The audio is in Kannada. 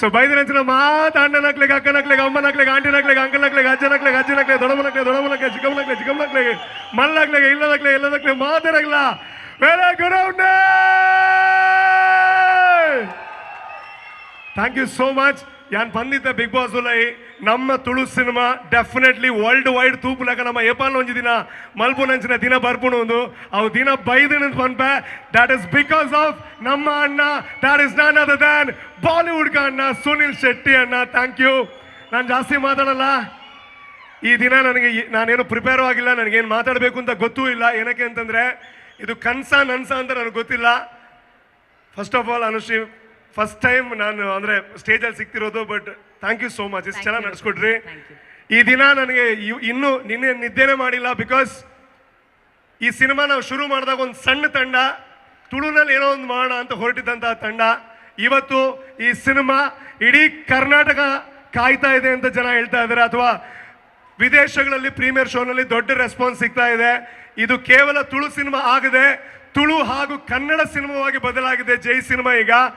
ಸೊ ಬೈದಿನ ಮಾತ ಅಣ್ಣನಕ್ಲೆಗೆ ಅಕ್ಕನಕ್ಲೆಗೆ ಅಮ್ಮನಕ್ಲೆಗೆ ಆಂಟಿನಕ್ಲೆಗೆ ಅಂಕಲ್ನಕ್ಲೆಗೆ ಅಜ್ಜನಕ್ಲೆಗೆ ಅಜ್ಜನಕ್ಲೆಗೆ ದೊಡ್ಡಮ್ಮನಕ್ಲೆ ಚಿಕ್ಕಮ್ಮನಕ್ಲೆ ಮಲ್ಲಕ್ಲೆಗೆ ಇಲ್ಲದಕ್ಲೆ ಮಾತಾಡಕ್ಲ very good thank you so much ಯಾನ್ ಬಂದಿದ್ದ ಬಿಗ್ ಬಾಸ್ ಉಲೈ ನಮ್ಮ Tulu cinema definitely world wide ತೂಪುಲಕ ನಮ್ಮ ಏಪಾಲ್ ಒಂಜಿ ದಿನ ಮಲ್ಪುನಂಚಿನ ದಿನ ಬರ್ಪುಣ ಒಂದು ಅವು ದಿನ ಬೈದಿನ ಪನ್ಪೆ ದಟ್ ಇಸ್ ಬಿಕಾಸ್ ಆಫ್ ನಮ್ಮ ಅಣ್ಣ that is none other than Bollywood ಅಣ್ಣ ಸುನಿಲ್ ಶೆಟ್ಟಿ ಅಣ್ಣ ಥ್ಯಾಂಕ್ ಯು ನಾನು ಜಾಸ್ತಿ ಮಾತಾಡಲ್ಲ ಈ ದಿನ ನನಗೆ ನಾನೇನು ಪ್ರಿಪೇರ್ ಆಗಿಲ್ಲ ನನಗೇನು ಮಾತಾಡಬೇಕು ಅಂತ ಗೊತ್ತೂ ಇಲ್ಲ ಏನಕ್ಕೆ ಅಂತಂದರೆ ಇದು ಕನ್ಸ ನನ್ಸ ಅಂತ ನನಗೆ ಗೊತ್ತಿಲ್ಲ first of all Anushree first time ನಾನು ಅಂದರೆ ಸ್ಟೇಜಲ್ಲಿ ಸಿಗ್ತಿರೋದು but thank you so much ಇಷ್ಟು ಚೆನ್ನಾಗಿ ನಡೆಸ್ಕೊಟ್ರಿ ಈ ದಿನ ನನಗೆ ಇನ್ನೂ ನಿದ್ದೆನೇ ಮಾಡಿಲ್ಲ ಬಿಕಾಸ್ ಈ ಸಿನಿಮಾ ನಾವು ಶುರು ಮಾಡಿದಾಗ ಒಂದು ಸಣ್ಣ ತಂಡ ತುಳುನಲ್ಲಿ ಏನೋ ಒಂದು ಮಾಡೋಣ ಅಂತ ಹೊರಟಿದ್ದಂಥ ತಂಡ ಇವತ್ತು ಈ ಸಿನಿಮಾ ಇಡೀ ಕರ್ನಾಟಕ ಕಾಯ್ತಾ ಇದೆ ಅಂತ ಜನ ಹೇಳ್ತಾ ಇದ್ದಾರೆ ಅಥವಾ ವಿದೇಶಗಳಲ್ಲಿ ಪ್ರೀಮಿಯರ್ ಶೋನಲ್ಲಿ ದೊಡ್ಡ ರೆಸ್ಪಾನ್ಸ್ ಸಿಗ್ತಾ ಇದೆ ಇದು ಕೇವಲ ತುಳು ಸಿನಿಮಾ ಆಗದೆ ತುಳು ಹಾಗೂ ಕನ್ನಡ ಸಿನಿಮಾವಾಗಿ ಬದಲಾಗಿದೆ ಜೈ ಸಿನಿಮಾ ಈಗ